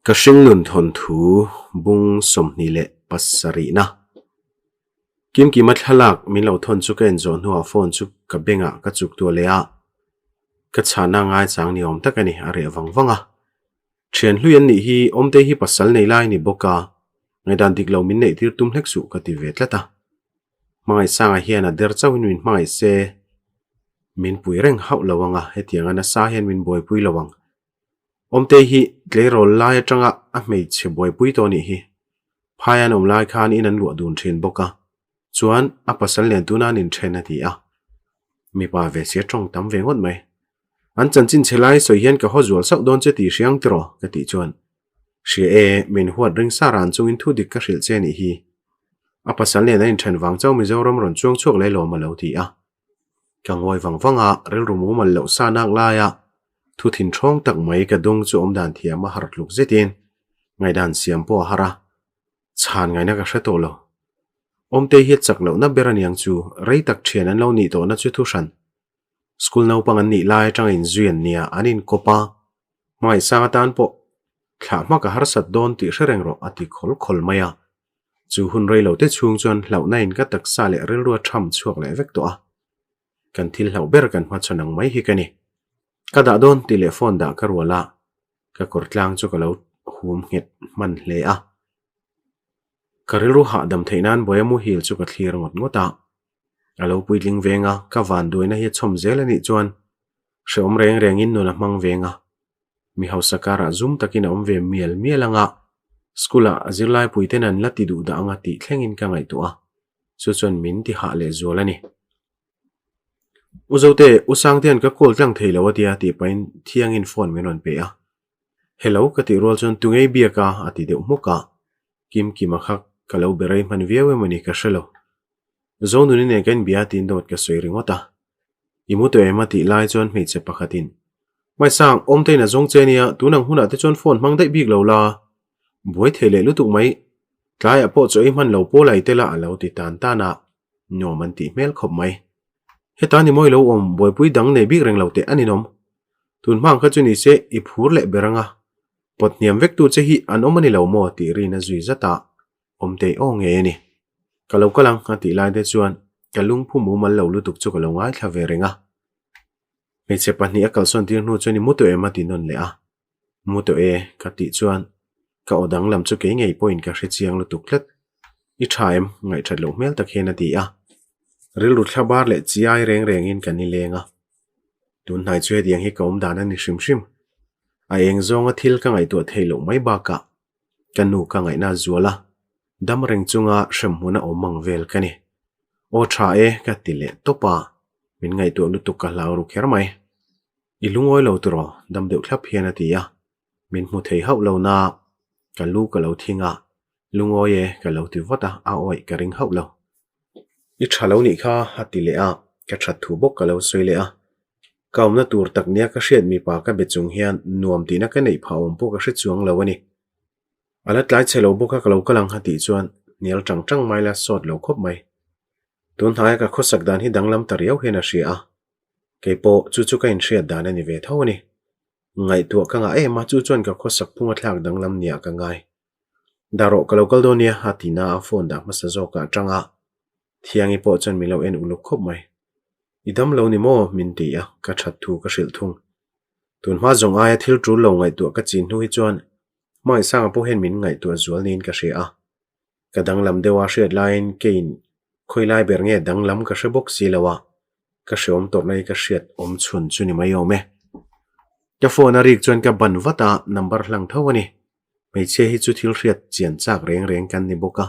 ka hring lun thon thu bung somni le pasari na kim ki mathalak min lo thon chu ken zon huwa phone chu ka benga ka chuk tu le a ka chana ngai chang ni om takani are wangwanga thian hluyan ni hi omte hi pasal nei lai ni boka ngai dan dik lo min nei tir tum hlek su ka ti vetlata mangai sanga hian a der chawin min mai se min pui reng hau lawanga hetianga na sa hian min boi pui lawang omte hi tlerol lai atanga a mei che boi pui to ni hi phayan om lai khan in an lu dun thin boka chuan a pasal len tuna nin thena ti a mi pa ve se tong tam ve ngot mai an chan chin chelai so hian ka ho zual sak don che ti hriang tro ka ti chuan she e min huat ring saran chung in thu dik ka hril che ni hi a pasal len in then wang chaw mizoram ron chuang chuak le lo ma lo ti a ka ngoi wangwanga rel rumu mal lo sa nak la ya thu thin thong tak mai ka dong chu om dan thia ma har luk zetin ngai dan siam po hara chan ngai na ka hre to lo om te hi chak lo na beraniang chu rei tak thian an lo ni to na chu thu shan school nau pang an ni lai tang in zuan nia anin kopa mai sa tan po thla ma ka har sat don ti hrengreng ro ati khol khol maya chu hun rei lo te chung chuan hlau na in ka tak sa le rel ru tham chuak le vek to a kan thil hlau ber kan ma chanang mai hi kani kada don telephone da karwala ka kortlang chu ka lo hum nget man hle a karilu ha dam theinan boyamu hil chu ka thlir ngot ngota alo puitling venga ka van doina hi chom zel ani chuan shom reng reng in nuna mang venga mi hausakara zum takin om ve miel mielanga skula azilai puiten an lati du da anga ti thlengin ka ngai to a chu chuan min ti ha le zolani uzote usang tian ka kol tlang theilo atia ti pain thiang in phone menon pe a hello ka ti rol chon tungei bia ka ati de muka kim kimakhak kalau berai man viawe mani ka shelo zonu ni ne kan bia tin dot ka soi ringota imuto emati lai chon mi che pakhatin mai sang om te na zong che nia tunang huna te chon phone mang dai bik lo la boi thele lu tuk mai tlai a po choi man lo po lai te la alo ti tan ta na no man ti mel khop mai hetani moi lo om boi pui dang ne bik reng lo te aninom tun mang kha chuni se I phur le beranga pot niam vek tu che hi an omani lo mo ti ri na zui zata om te o nge ni kalau kalang ati lai de chuan kalung phu mu mal lo lu tuk chu kalo ngai thla ve renga me che pani akal son tir nu chuni muto e mati non le a muto e ka ti chuan ka odang lam chu ke ngei point ka hre chiang lu tuk tlet I thaim ngai that lo mel tak hena ti a ril ru thla bar le chiai reng reng in kan ni lenga tun nai chu diang hi kom dan ani shim shim a eng zonga thil ka ngai to theilo mai ba ka kanu ka ngai na zuala dam reng chunga shemhuna omang vel kani o tha e ka tile topa min ngai to lu tukka lau ru kher mai ilungoi lo turo dam deuh thlap hian atia min mu thei hau lo na ka lu ka lo thinga lungoi e ka lo ti wata a oi ka ring hau lo I thalo ni kha atile a ka that thu bok ka lo soile a kaumna tur tak nia ka hriat mi pa ka bechung hian nuam tina ka nei pha om po ka hre chuang lo ani alat lai chelo boka kalau kalang hati chuan nial tang mai la sot lo khop mai tun thai ka khosak dan hi danglam tariau hena ria kepo chu ka in hriat dan ani ve thawani ngai tu ka nga e ma chu chuan ka khosak punga thlak danglam nia ka ngai daro kalau kaldonia hatina phone da masazo ka tanga thiangi po chon milo en uluk khop mai idam lo ni mo min ti a ka that thu ka hril thung tun ma zong aya thil tru lo ngai tu ka chin hu hi chuan mai sang po hen min ngai tu zual nin ka hria ka danglam dewa hriat line kein khoilai ber nge danglam ka hrebok silawa ka hreom tor nai ka hriat om chhun chuni mai ome ka phone a rik chuan ka ban wata number hlang thawani mei che hi chu thil hriat chian chak reng reng kan ni boka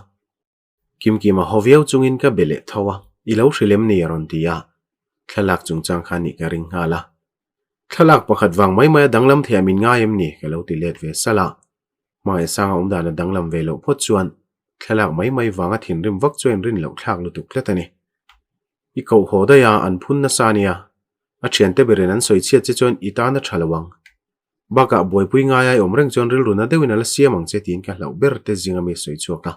kim ma hoviau chungin ka bele thawa I lo hrilem ni ron tia thalak chung chang khani ka ring hala thalak pakhat wang mai mai danglam thiamin nga em ni ka lo ti let ve sala mai sang om dan danglam ve lo phot chuan thalak mai wanga thin rim vak chuan rin lo thlak lu tuk tletani I ko hoda ya an phun na sania a thian te beren an soi chiat che chuan ita na thalawang baka boi pui nga ya om reng chuan ril runa deuina la siamang che tin ka lo ber te zinga me soi chuaka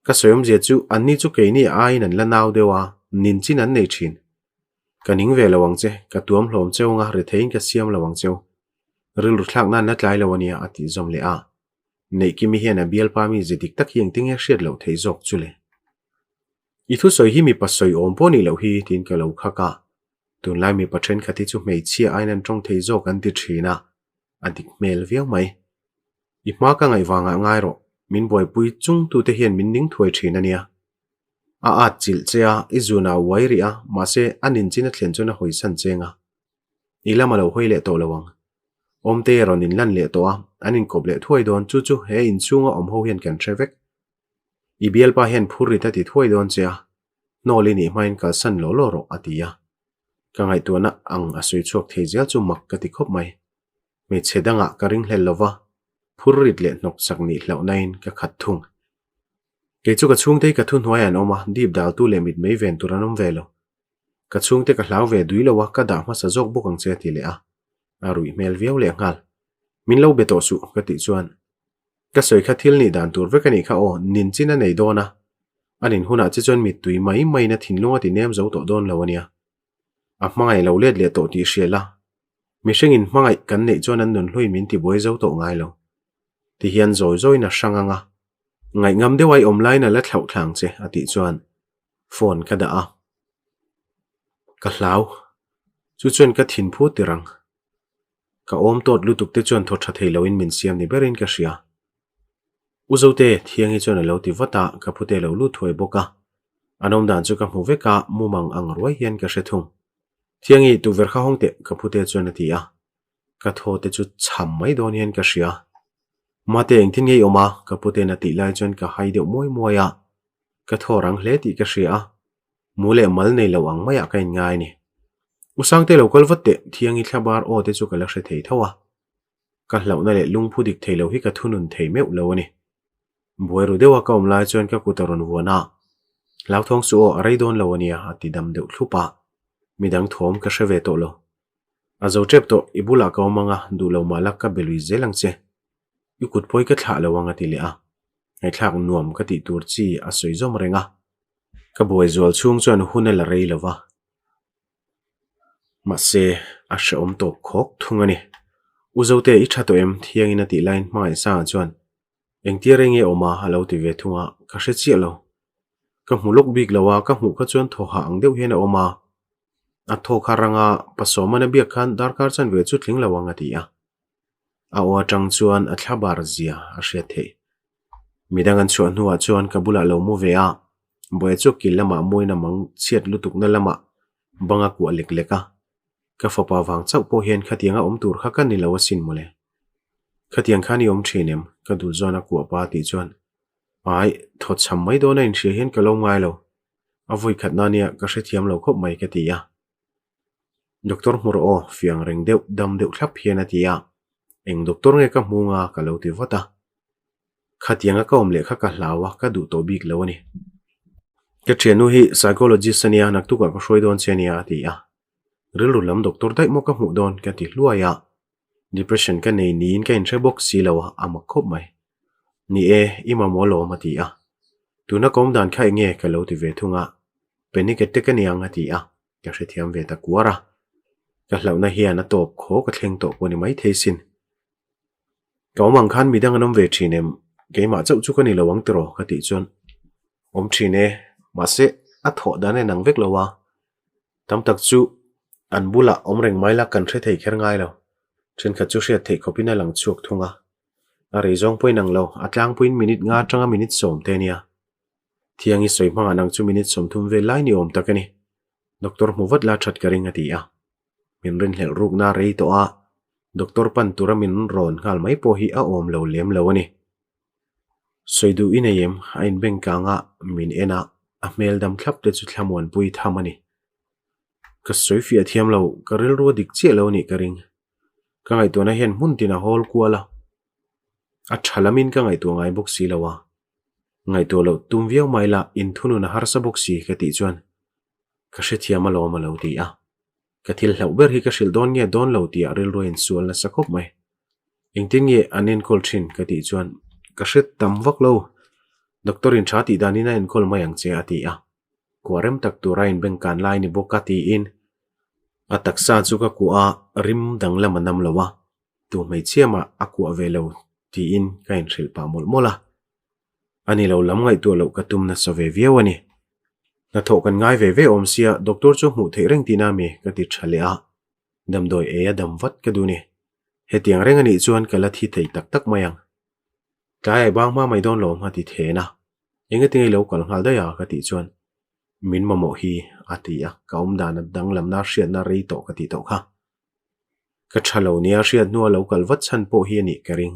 ka soyom je chu anni chu ke ni ai nan la naw dewa nin chin an nei thin kaning ve lawang che ka tuam hlom cheu nga re thein ka siam lawang cheu ril ru thlak nan na tlai lo ania ati zom le a nei ki mi hian a bial pa mi zidik tak hiang ting e hriat lo thei zawk chu le I thu soi hi mi pasoi om po ni lo hi tin ka lo khaka tun lai mi pathen khati chu mei chia ainan tong thei zawk an ti thina adik mel viau mai I ma ka ngai wanga ngai ro min boi pui chung tu te hian min ning thuai thina nia a chil chea izuna wairia ma se anin china thlen chuna hoi san chenga ilama lo hoile to lawang om te ronin lan le to a anin koble thuai don chu chu he in chunga om ho hian kan trevek ibial pa hian phuri ta ti thuai don chea noli ni main ka san lo lo ro atia ka ngai tu na ang asui chuak thei zel chu mak ka ti khop mai me chedanga ka ring hlel lova phurrit le nok sakni hlau nain ka khat thung ke chu ka chung te ka thun hwai an oma deep dal tu le mit mei ven turanom velo ka chung te ka hlau ve dui lo wa ka da ma sa jok bukang che ti le a arui mel viau le ngal min lo beto su ka ti chuan ka soi kha thil ni dan tur ve ka ni kha o nin china nei dona anin huna che chon mit tui mai mai na thinlunga ti nem zo to don lawania a hmangai lo let le to ti hriala mi hringin hmangai kan nei chon an nun hlui min ti boi zo to ngai lo ti hian zoi zoi na hranganga ngai ngam dewai omlai na la thlau thlang che ati chuan phone ka da a ka hlau chu chuan ka thin phu tirang ka om tot lutuk te chuan tho tha theilo in min siam ni berin ka hria uzote thiangi chuan lo ti vata ka phute lo lu thoi boka anom dan chu ka hmu veka mumang ang roi hian ka hre thung thiangi tu ver kha hongte ka phute chuan atia ka tho te chu cham mai don hian ka hria mate eng thin ngei oma ka phute na ti lai chuan ka hai deuh moi moya ka tho rang hle ti ka hria mule mal nei lo ang maya ka in ngai ni usang te lo kol vatte thiangi thlabar o te chu ka la hre thei thawa ka hlau na le lung phudik theilo hi ka thunun thei meu lo ani buairu dewa ka omlai chuan ka kutaron wana lau thong su o arai don lo ania ati dam deuh thlupa midang thom ka hre ve to lo azo trep to ibula ka omanga du lo malak ka belui zelang che ikut poi ka thla lawanga ti le a ngai thlak nuam ka ti tur chi a soi zom renga ka boi zol chung chuan hunela rei lova ma se a hre om to khok thungani uzote I tha to em thiangin ati line mai sa chuan engtiarenge oma halo ti ve thunga ka hre chi lo ka hmulok bik lawa ka hmu kha chuan tho ha ang deuh hian oma a tho kharanga pasomana bia khan darkar chan ve chu thling lawanga ti a wa tang chuan a thłabar zia a hre the midangan chuan huwa chuan ka bula lo mu ve a boi chu kilama moina mang chiat lutuk na lama banga ku lekleka ka fapa wang chau po hian khatianga tur kha kan ni lo sin mole khatiang khani thinem ka dul zona ku pa ti chuan ai thot cham mai do na in hri hian ka lo ngai lo avoi khatna nia ka hre thiam lo khop mai ka ti ya doctor mur o fiang reng deuh dam deuh thlap hian atia eng doctor nge ka hmunga ka lo ti vata khatianga ka omle kha ka hlawa ka du to bik lo ani ka thenu hi psychologist ania nak tu ka hroi don chenia atia rilu lam doctor dai mo ka hmu don ka ti hluaya depression ka nei niin ka in hre box si lawa ama khop mai ni e ima molo mati a tuna kom dan khai nge ka lo ti ve thunga panic attack ka niang ati a ka hre thiam ve ta kuara ka hlauna hian a top kho ka thleng to poni mai theisin ka omang khan midang anom ve thinem keima chau chu ka ni lawang tro ka ti chon om thine ma se a tho dane nang vek lawa tam tak chu an bula omreng maila kan hre thei kher ngai lo thin kha chu hria thei khopina lang chuak thunga a reizong poi nang lo atlang puin minute nga tanga minute som te nia thiangi soi hmanga nang chu minute som thum ve lai ni om takani doctor muwat la that karing atia min rin hel ruk na rei to a doctor pan tura min ron ngal mai po hi a om lo lem lo ani soidu inayem ain benka nga min ena a mel dam thlap te chu thlamon pui thamani ka soifi athiam lo karil ro dik che lo ni karing ka ngai to na hen mun tina hol kuala a thalamin ka ngai to ngai bok si lawa ngai to lo tum viau maila in thunu na har sa bok si ka ti chuan ka hre thiam lo ma lo ti a ka thil hlau ber hi ka hril don nge don lo ti a ril ro in sual na sakop mai engtin nge anen kol thin ka ti chuan ka hre tam vak lo doctor in thati danina in kol mai ang che ati a kwarem tak turain bengkan lai ni bokati in ataksa chu ka ku a rim dang lamanam lawa tu mai chiama akwa ve lo ti in kain hril pa mol mola ani lo lam ngai tu lo katum na save viawani na tho kan ngai ve om sia doctor chu mu thei reng tina mi ka ti thale a dam doi e adam wat ka du ni he tiang reng ani chuan kala thi thei tak tak mayang tai bang ma mai don lo ma ti the na enga tingai lo kal ngal da ya ka ti chuan min ma mo hi atia kaum dan dang lam na hriat na rei to ka ti to kha ka thalo nia hriat nu lo kal wat chan po hi ani ka ring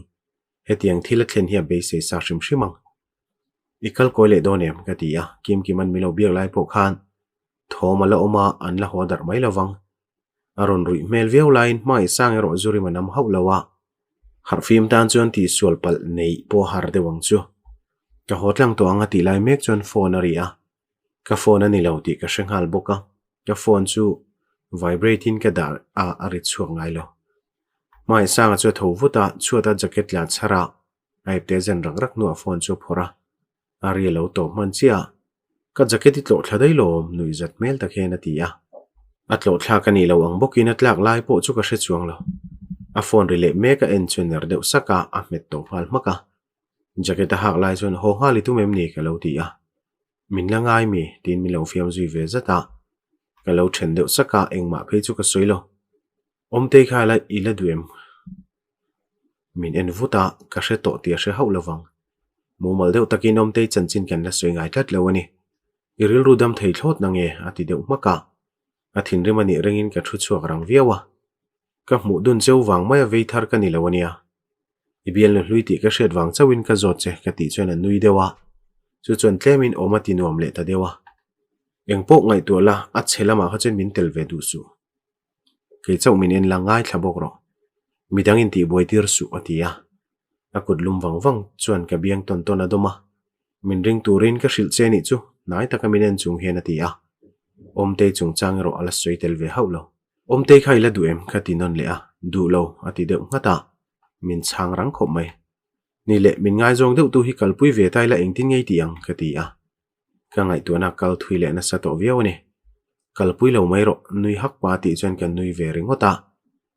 he tiang thila thlen hi be se sa shim shimang ikal koile donem ka ti a kim kiman milo biak lai po khan thoma la oma an la hodar mai lawang aron rui mel veu line mai sang ero zuri manam hau lawa har phim tan chuan ti sual pal nei po har de wang chu ka hotlang to anga ti lai mek chuan phone ari a ka phone ani lo ti ka hrenghal boka ka phone chu vibrating ka dar a ari chuak ngai lo mai sang chu tho vuta chuata jacket la chara ai te zen rak rak nu a phone chu phora ari lo to man chia ka jacket tlo thladai lo nui zat mel ta khena ti a atlo thla ka ni lo ang bokin atlak lai po chu ka hre chuang lo a phone rile meka engineer deuh saka a met to hal maka jacket a hak lai chon ho hali tu mem ni ka lo ti a min la ngai mi tin mi lo fiam zui ve zata ka lo then deuh saka engma phei chu ka soilo om te kha la ila duem min en vuta ka hre to ti a hre hau lawang mu mal deuh takin om te chanchin kan la soi ngai tlat lo ani iril rudam thei thlot na nge ati deuh maka a thin remani rengin ka thu chuak rang viawa ka mu dun cheu wang mai ve thar ka ni lawania ibial na hlui ti ka hret wang chawin ka zot che ka ti chuan an nui dewa chu chuan tlemin omati nuam le ta dewa engpo ngai tu la a chelama kha chen min tel ve du su ke chau min en langai thlabok ro midang in ti boitir su atia akut lum wang wang chuan ka biang ton ton adoma min ring turin ka hril che ni chu nai taka min en chung hen atia omte chung chang ro ala soitel ve haulo omte khaila duem khatinon le a du lo ati deuh ngata min chang rang khop mai ni le min ngai jong deuh tu hi kalpui ve tai la engtin ngei tiang khati a ka ngai tu na kal thui le na sa to viau ni kalpui lo mai ro nui hak pa ti chuan kan nui ve ringota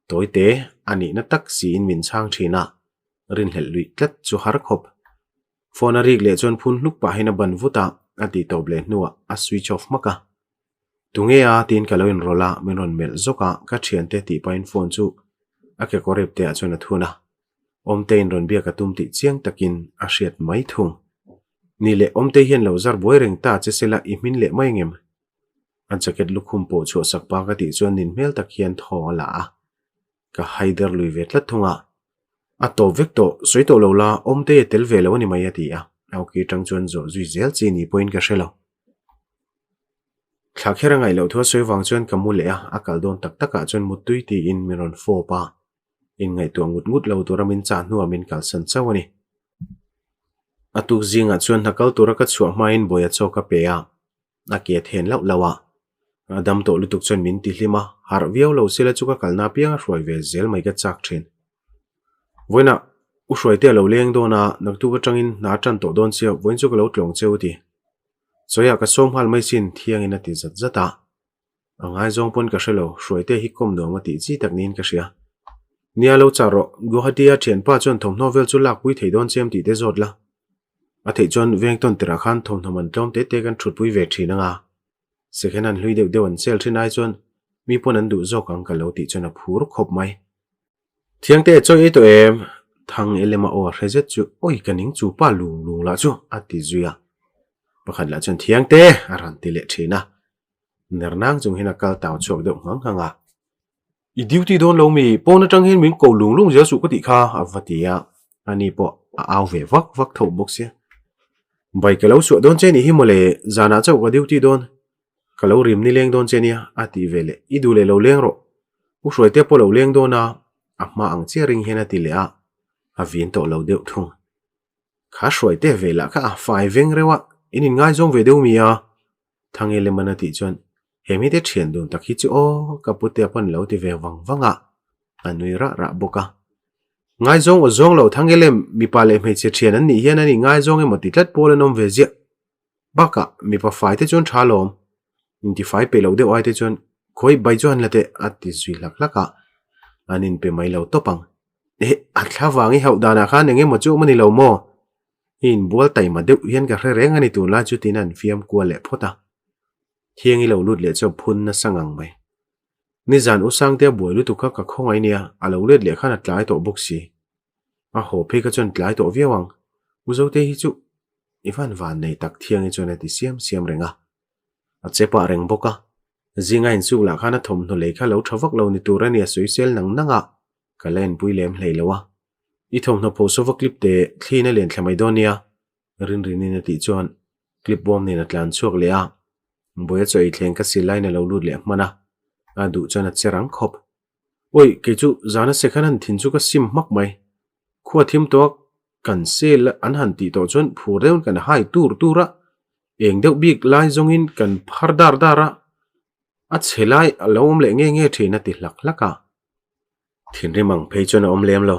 toite ani na tak si in min chang thina rin hel lui tlat chu har khop phone a rik le chuan phun hluk pa hina ban vuta ati to ble nuwa a switch off maka tunge a tin kaloin rola menon mel zoka ka thian te ti pain phone chu ake korep te a chona thuna omtein ron bia ka tumti chiang takin a hriat mai thung ni le omte hian lo zar boi reng ta che sela I min le mai ngem an jacket lukhum po chu sak pa ka ti chuan nin mel tak hian tho la a ka haider lui ve tla thunga a to vek to soi to lo la omte tel ve lo ni mai ati a au ki tang chuan zo zui zel chi ni point ka hrelo thlakhera ngai lo thua soi wang chuan kamule a akal don tak taka chuan mutui ti in miron fo pa in ngai tu ngut ngut lo turamin cha hnuwa min kal san chawani atuk zinga chuan hakal tura ka chhuah main boya choka pe a ake then lau lawa adam to lutuk chuan min ti hlima har viau lo sela chuka kalna pianga hroi ve zel mai ka chak thin voina u hroi te lo leng dona naktu ka tangin na tan to don sia voin chu ka lo tlong cheuti soya ka som hal mai sin thiang in ati zat zata angai zong pon ka hrelo hroi te hi kom no mati chi tak nin ka hria nia lo charo guhatia thian pa chuan thom novel chu lak pui thei don chem ti te zot la a thei chuan vengton tira khan thom thoman tlom te te kan thut pui ve thina nga second hand hlui deuh dewan sel thinai chuan mi pon an du zok ang ka lo ti chuan a phur khop mai thiang te choi e to em thang elema o rezet chu oi kaning chu pa lung lung la chu ati zuya pakhat la chuan thiang te aran ti le thina nernang chung hina kal taw chuak deuh ngang hanga I duty don lo mi pon atang hin min ko lung lung ja su ka ti kha avatia ani po a aw ve vak vak tho box ya bai ka lo su don che ni hi mole zana chau ka duty don ka lo rim ni leng don che nia ati vele I du le lo leng ro u hroi te po lo leng don na ama ang che ring hena ti le a avin to lo deuh thung kha hroi te vela ka fai veng rewa inin ngai zong ve deuh mi a thangele manati chuan hemi te thian dun takhi chu o kapute pan lo ti ve wang wanga anui ra ra boka ngai zong o zong lo thangele mi pale me che thian an ni hian ani ngai zong e mati tlat polenom ve zia baka mi pa fai te chon thalom inti fai pe lo de ai te chon khoi bai chuan late ati zui lak laka anin pe mai lo topang Atla wangi hau dana khan enge machu mani lo mo in bual tai ma deuh hian ka reng ani tu la chu tin an fiam kwa le phota thiang i lo lut le cho phun na sangang mai ni zan usang te buai lu tu ka khongai nia alo let le khan atlai to boxi a ho phe ka chon tlai to viawang uzo te hi chu ivan van nei tak thiang i chon ati siam renga a chepa reng boka zinga in su la khana thom no le kha lo thawak lo ni turania suisel nang nanga kalen puilem hleilowa I thom no post of clip te thlina len thlamai donia rin in ati chuan clip bomb ni na tlan chuak le a boya choi thleng ka silai na lo lut le mana a du chana cherang khop oi ke chu zana second an thin chu ka sim mak mai khuwa thim tok kan sel an han ti to chon phureun kan hai tura eng deuh bik lai zongin kan phardar dara a chelai alom le nge thina ti hlaka thin rimang phei chon om lem lo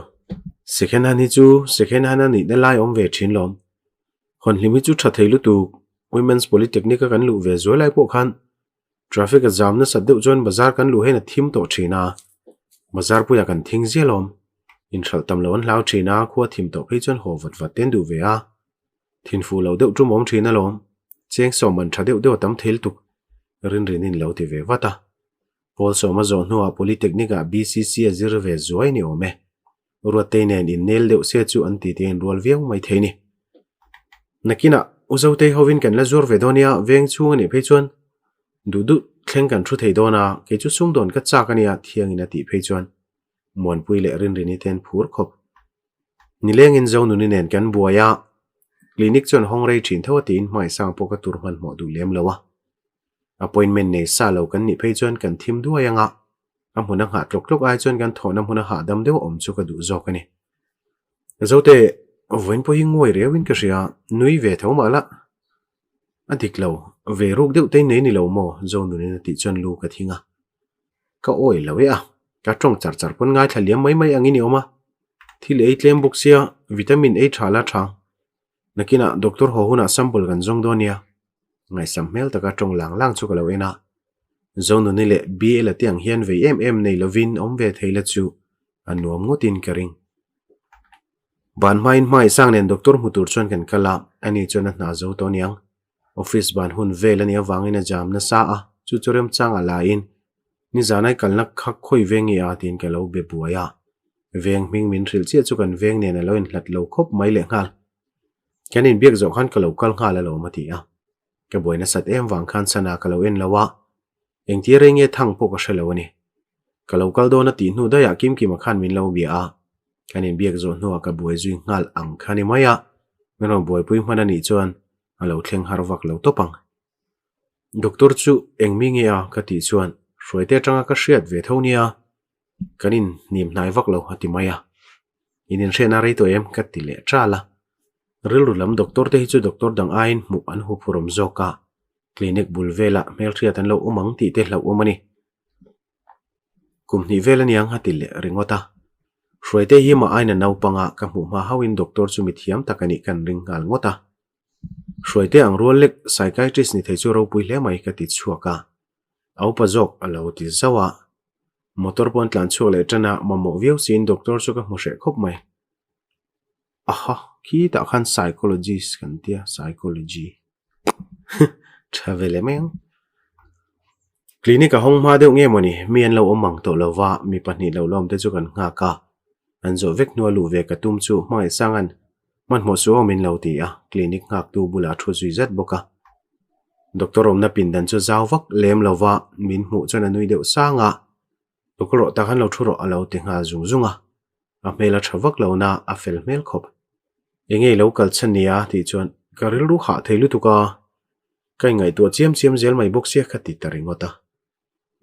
second hand hi chu second hand ani na lai om ve thin lom hon limi chu tha theilu tu women's polytechnic kan lu ve zoi lai po khan traffic jam na sadeu chon bazar kan lu he na thim to thina bazar pu ya kan thing zelom in thal tam lo an lau thina khuwa thim to phei chon ho wat ten du ve a thin fu lo deuh tu mom thina lom cheng som man tha deuh tam thel tu rin in lo ti ve wata pol so ma zo nuwa polytechnic a BCC a zir ve zoi ni ome ruate nen in nel deuh se chu an ti ten rol viang mai theini nakina uzote hovin kan la zur vedonia veng chung ani phei chuan du thleng kan thu thei dona ke chu sum don ka cha kania thiang in ati phei chuan mon pui le rin ni ten phur khop nileng in zo nu ni nen kan buaya clinic chon hong rei thin thaw tin mai sang po ka tur man mo du lem lowa appointment nei sa lo kan ni phei chuan kan thim duayanga amuna ha tlok ai chuan kan thona huna ha dam deu om chu ka du zo kani zote voin po hingoi rewin ka ria nui ve thoma la adik lo ve ruk deuh te nei ni lo mo zo nu ni ti chuan lu ka thinga ka oi lawe a ka tong char pon ngai thaliam mai angini oma thil ei tlem boxia vitamin A thala tha nakina doctor ho huna sample kan jong donia ngai sammel taka tong lang chu ka lo ena zonu ni le BL atiang hian ve em nei lovin om ve theila chu anuam ngotin karing ban mai sang nen doctor mutur chon kan kala ani chona na zo to niang office ban hun vel ani awangin a jam na sa a chu chorem chang ala in ni zanai kalnak khak khoi vengi a tin ka lo be buaya veng ming min thil che chu kan veng nen alo in hlat lo khop mai le ngal kanin biak zo khan ka lo kal ngal alo mati a ka boina sat em wang khan sana ka lo en lawa eng ti renge thang po ka shelawani kalokal do na ti hnu da ya kim khan min lo bia a kanin biak zo hnu ka buai zui ngal ang khani maya meron buai pui hmana ni chuan alo thleng harwak lo topang doctor chu eng mi nge a ka ti chuan hroite tanga ka hriat ve thonia kanin nim nai vak lo hati maya inin rena rei to em ka ti le trala rilrulam doctor te hi chu doctor dang ain mu an hu phurom zoka clinic bulvela mel thriat an lo umang ti te hlo umani kumni velaniang hatile ringota hroite hi ma aina naupanga ka mu ma hawin doctor chu mithiam takani kan ring ngal ngota hroite ang rolek psychiatrist ni theichu ro pui hle mai ka ti chuaka au pa jok alo ti zawa motor pon tlan chu le tana mamo view sin doctor chu ka hmoshe khop mai aha ki ta khan psychologist kan tia psychology travel emeng clinic a hong ma deuh nge moni mi an lo omang to lova mi pahni lo lom te chu kan nga ka an zo vek nu lu ve ka tum chu mai sangan man mo su min lo ti a clinic ngak tu bula thu zui zat boka doctor om na pin dan chu zaw vak lem lova min mu chana nui deuh sanga dokro ta khan lo thuro alo te nga zunga a mela thawak lo na a fel mel khop engei local chania ti chuan karil ru kha theilu tuka kai ngai to chiam zel mai boxia khati taringota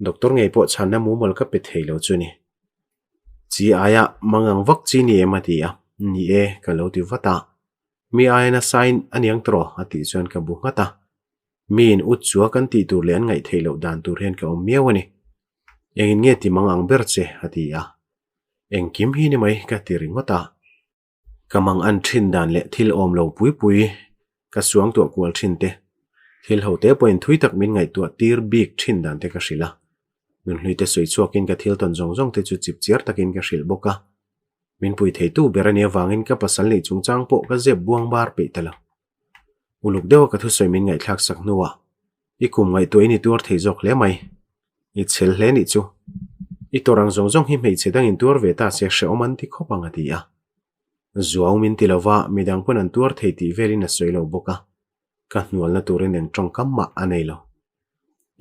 doctor ngei po channa mu mol ka pe theilo chuni chi aya mangang vak chi ni emati a ni e ka lo ti vata mi aina sign aniang tro ati chuan ka bu ngata min ut chua kan ti tur len ngai theilo dan tur hen ka om miawani engin nge ti mangang berche ati a eng kim hi ni mai ka tiringota kamang an thin dan le thil om lo pui ka suang to kwal thin te thil hote point thui tak min ngai tu tir big thin dan te ka shila nun hluite soi chuakin ka thil ton jong te chu chip chiar takin ka shil boka min pui thei tu berania wangin ka pasal ni chungchang po ka zep buang bar pe tala uluk dewa ka thu soi min ngai thlak sak nuwa I kum ngai tu ini tur thei jok le mai I chel hle ni chu I torang zong zong hi mei chedang in tur ve ta se she oman ti khopanga ti a zuaw min tilawa midang pun an tur thei ti velin a soi lo boka ka nual na turin eng tong kam ma anei lo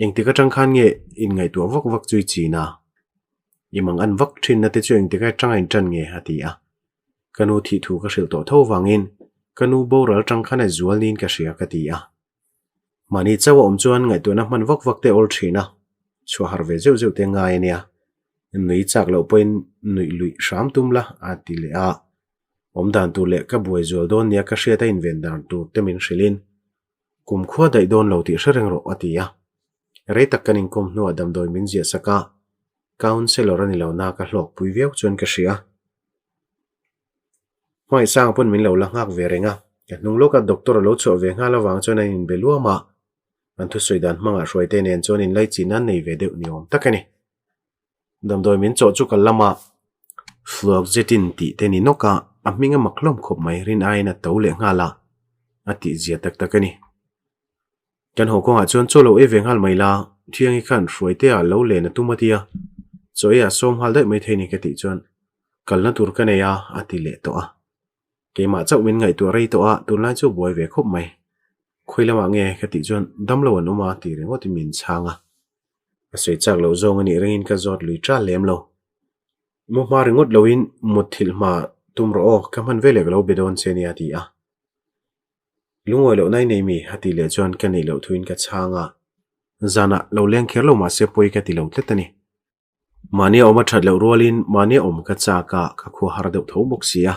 eng ti ka tang khan nge in ngai tu vok vok chui chi na imang an vak thin na te chu eng ti ka tang in tran nge hati a kanu thi thu ka sil to tho wangin kanu boral tang khan a zual nin ka ria ka ti a mani chawa chuan ngai tu na man vok vok te ol thina chu har ve zeu zeu te ngai ania nui chak lo poin nui lui sham tumla ati le a omdan tu le ka buai zual don nia ka hria ta in ven dan tu temin hrilin kum khua dai don lo ti hring ro atia rei tak kanin kom nu adam doi min zia saka counselor ani lo na ka hlok pui veu chuan ka hria hoi sang pun min lo la ngak ve renga ka nung lo ka doctor lo cho ve nga la wang chuan in beluama an thu soidan manga hroi te nen chuan in lai chinan nei ve deuh ni om takani dam doi min cho chu kal lama flok zetin ti te ni noka aminga maklom khop mai rin aina tole ngala ati zia tak takani kan ho ko ha chon cholo e vengal mai la thiangi khan hruai te a lo le na tumatia choya som hal dai mai theini ka ti chon kalna tur ka ne ya ati le to a ke ma chau min ngai tu rei to a tur lai chu boi ve khop mai khoilama nge ka ti chon damlo an uma ti rengo ti min changa asoi chak lo zong ani ringin ka zot lui tra lem lo mo ma ringot loin muthil ma tumro o kaman vele lo bedon chenia ti a lungoi lo nai nei mi hati le chon ka nei lo thuin ka changa zana lo leng kher lo ma se poi ka ti lo tletani mani oma that lo rolin mani om ka cha ka khu har deuh tho bok sia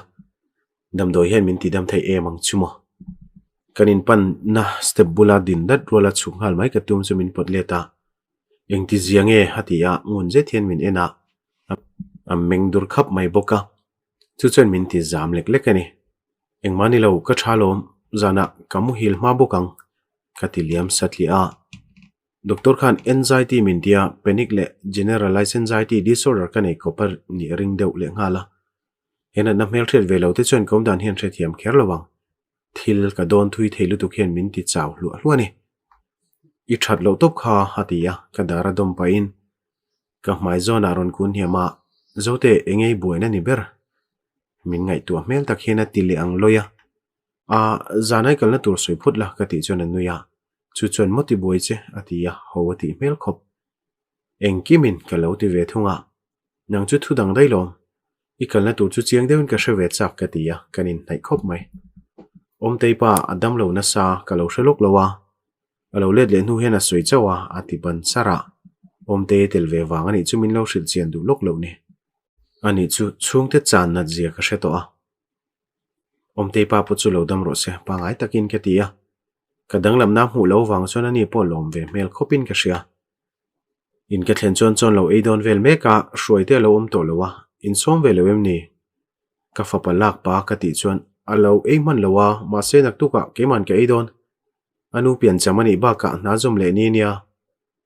dam doi hen min ti dam thai e mang chumo kanin pan na step bula din dat rola chunghal mai ka tum chumin potleta eng ti ziange hatia ngun je thian min ena am meng dur khap mai boka chu chen min ti zam lek lek ani eng mani lo ka thalom zana kamu hil ma bokang katiliam satlia doctor khan anxiety min dia panic le generalized anxiety disorder kanei kopar ni ring deuh le ngala hena na mel thret velo te chen kom dan hian thre thiam kher lawang thil ka don thui theilu tu khian min ti chaw hlu hluani I that lo top kha hatia ka dara dom pain ka mai zona ron kun hiama zote engei buena ni ber min ngai tu mel tak hena tili ang loya a zanai kalna tur soi phut la ka ti chon anuya chu chon moti boi che atia howati mel khop engkimin ka lo ti ve thunga nang chu thu dang dai lom I kalna tur chu chiang deun ka hrewe chak ka tia kanin nai khop mai om teipa adam lo na sa ka lo hrelok lowa alo let le nu hena soi chawa ati ban sara om te tel ve wang ani chumin lo hril chian du lok lo ni ani chu chung te chan na zia ka hreto a om te pa pu chu lo dam ro se pangai takin ke tia kadang lam na hu lo wang chon ani po lom ve mel khopin ka hria in ka thlen chon chon lo e don vel me ka hruai te lo om to lowa in som ve lo em ni ka fa palak pa ka ti chon alo e man lowa ma se nak tu ka ke man ke e don anu pian chamani ba ka na zum le ni nia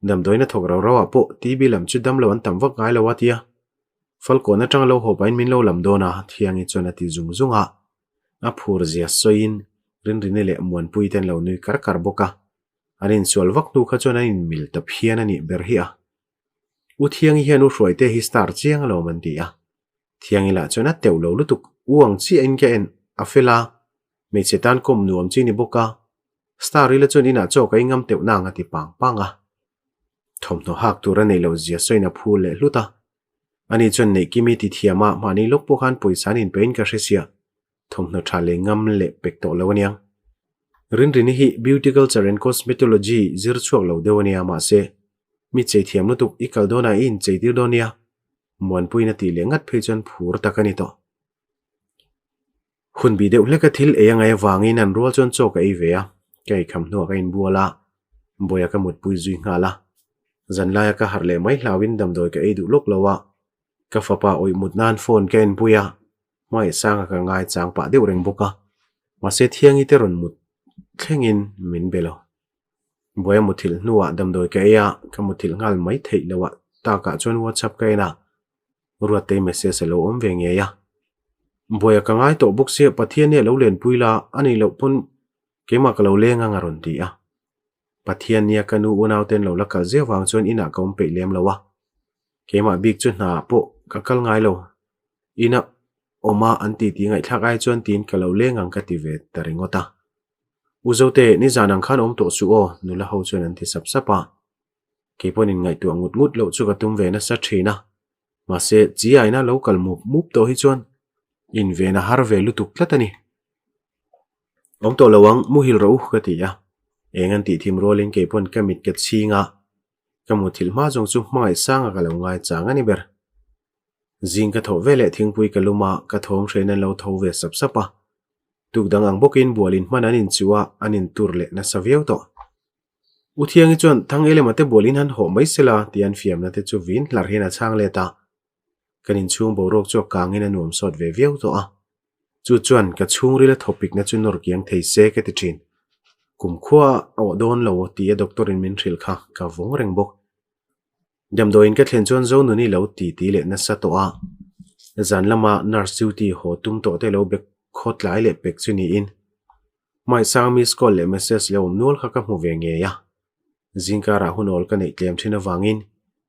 dam doina thok ro ro po ti bi lam chu dam lo an tam wak ngai lo watia falko na tang lo ho bain min lo lam dona thiangi chona ti zung zunga a phur zia soin rin rinele muan pui ten lo nui kar kar boka anin sual wak nu kha chona in mil tap hian ani ber hi a u thiangi hian u hruai te hi star chiang lo man ti a thiangi la chona teu lo lutuk uang chi en ke en afela me chetan kom nuam chi ni boka star ila chon ina cho kai ngam teu na nga ti pang panga thom no hak tura nei lo zia soina phul le hluta ani chon nei kimi ti thiama mani lok po khan poisan in pein ka hresia thom no thale ngam le pek to lawaniang rin rin hi beauty culture and cosmetology zir chuak lo dewania ma se mi chei thiam no tuk ikal dona in chei tir donia mon puina ti le ngat phechon phur takani to hun bi deuh leka thil e angai wangin an rol chon chok ei ve a kai kham no ka in buala boya ka mut pui zui ngala zanlaya ka harle mai hlawin dam doi ka ei du lok lawa ka fapa oi mut nan phone ken puya mai sang ka ngai chang pa deuh reng boka ma se thiangi te ron mut thlengin min belo boya muthil nuwa dam doi ka ya ka muthil ngal mai thei lawa ta ka chon whatsapp ka ina ruat te message lo om ve nge ya boya ka ngai to buk se pathian ne lo len puila ani lo pun kema ka lo lenga ngaron ti a pathian nia kanu unaw ten lo la kal je wang chon ina kom pe lem lowa kema big chu na po ka kal ngai lo ina oma anti ti ngai thak ai chon tin ka lo lengang ka ti ve taringota uzote ni zanang khan om to chu o nula ho chon an ti sap sapa keponin ngai tu ngut ngut lo chu ka tum ve na sa thina ma se chi ai na local mup to hi chon in ve na har ve lu tuk tlatani om to lawang muhil ro ka ti ya engan ti thim rolling kepon kamit ket singa kamu thil ma jong chu mai sanga ka lo ngai chang ani ber jing ka tho vele thingpui ka luma ka thom threnan lo tho ve sap sapa tuk dangang bokin bualin mananin chuwa anin turle na saviau to uthiang chon thang ele mate bolin han ho mai sela tian fiam na te chu vin lar hena chang le ta kanin chung bo rok chok kangin anuam sot ve viau to a chu chuan ka chung ri la topic na chu nor kiang thei se ka ti thin kum khwa aw don lo ti a doctor in min thil kha ka vong reng bok jam do in ka thlen chon zo nu ni lo ti le na sa to a zan lama nurse duty ho tum to te lo bek khot lai le pek chu ni in mai sang mi skol le message le om nol kha ka mu ve nge ya zingkara hunol ka nei tlem thina wangin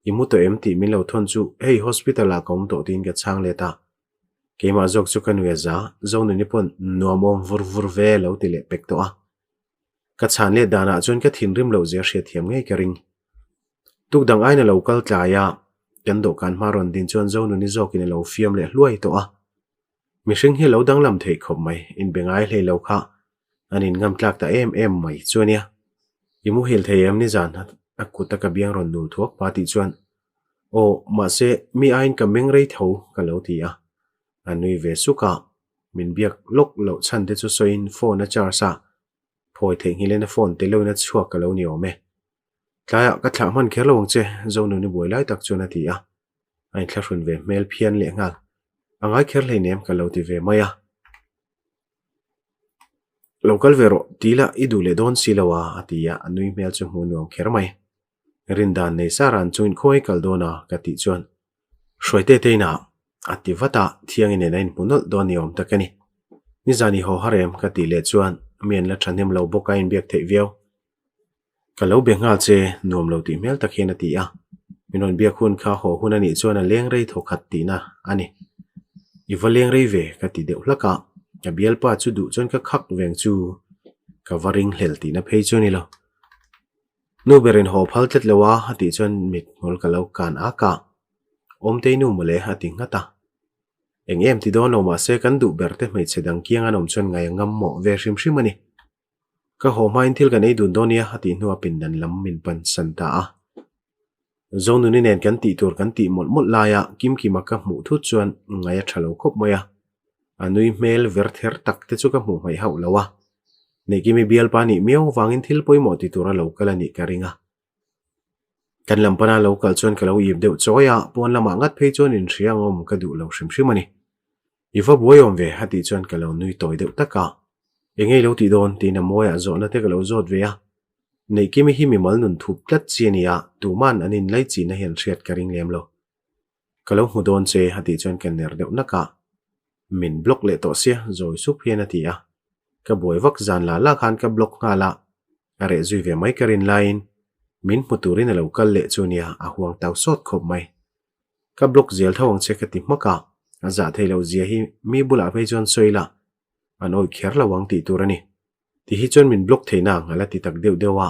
imu to empty min lo thon chu hey hospital a kom to tin ka chang leta kema jok chu kan we za zonu ni pon nomom vur ve lo ti le pek to a ka chan le dana chon ka thin rim lo je hre thiam ngei ka ring tuk dang aina local tlaya kan do kan maron din chon zonu ni jok in lo fiam le hluai to a mi hring hi lo dang lam thei khop mai in bengai hlei lo kha anin ngam tlak ta em mai chuania imu hil thei em ni zan akuta ka biang ron nul thuak pa ti chuan o ma se mi ain ka meng rei tho ka lo ti a anui ve suka min biak lok lo chan te chu soin phone a char sa phoi thei hi le na phone te lo na chuak ka lo ni o me tlaya ka thla man kher lo che zonu ni boi lai tak chuna ti a ain thla run ve mail phian le ngal angai kher le nem ka lo ti ve maya local vero tila idule don silawa atia anui mel chu hmunuam khermai rindan nei saran chuin khoi kaldona kati chuan hroite teina ativata thiangin enain punol doniom takani nizani ho harem kati le chuan men la thanem lo boka in biak thei viau kalau bengal che nom lo ti mel takhena ti a minon biak hun kha ho hunani chuan a leng rei thokhat ti na ani ivaleng rei ve kati deuh hlaka ka bial pa chu du chon ka khak veng chu ka waring hlel ti na phei chu ni lo nu berin ho phal tlet lewa hati chon mit ngol ka lo kan aka om te nu mole hati ngata engem ti don lo ma se kan du berte mei chedang kiang anom chon ngai ngam mo ve hrim hrim ani ka ho main thil ka nei dun donia hati nuwa pin dan lam min pan santa a zonu ni nen kan ti tur kan ti mol la ya kim ki maka mu thu chuan ngai a thalo khop moya anui mail verther tak te chu ka mu mai hau lawa nei kimi bial pani miau wangin thil poi mo ti tura local ani karinga kan lampana local chon ka lo yib deuh choya pon lama ngat phei chon in hriang om ka du lo hrim hrim ani iwa boyom ve hati chon ka lo nui toy deuh taka engei lo ti don ti na moya zo na te ka lo zot ve a nei kimi hi mi mal nun thup tlat chiania tuman anin lai chi na hian hriat karing lem lo ka lo hudon che hati chon kan ner deuh naka min block le to sia zoi sup hian atia ka boi vak zan la khan ka block nga la are zui ve mai karin line min muturin a local le chunia a huang taw sot khop mai ka block zel thawang che ka ti maka a za theilo zia hi mi bula phei chon soila anoi kher lawang ti turani ti hi chon min block theina ngala ti tak deu dewa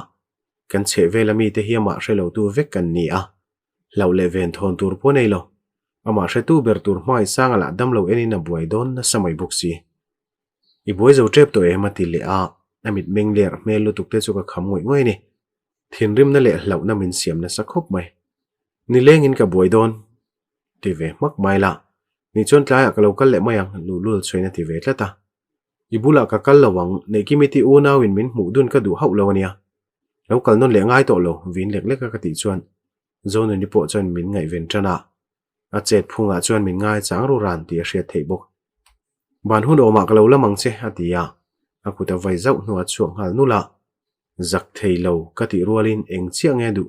kan che velami te hiama hrelo tu vek kan ni a lau le ven thon tur po nei lo ama hretu ber tur mai sangala damlo enina buai don na samai buksi i boi zo trep to e mati le a amit mengler melu tukte chu ka kham ngoi ni thinrim na le hlau na min siam na sakhop mai ni lengin ka buai don ti ve mak mai la ni chon tlaya ka local le mayang lulul choina ti ve tlata ibula ka kal lawang nei kimiti una win min mu dun ka du hau lawania local non le ngai to lo vin lek lek ka ti chuan zone ni po chon min ngai ven trana a chet phunga chuan min ngai chang ru ran ti hriat thei bok ban hun oma ka lo lamang che atia akuta vai zau nuat chuang hal nula zak thei lo ka ti rualin eng chiang e du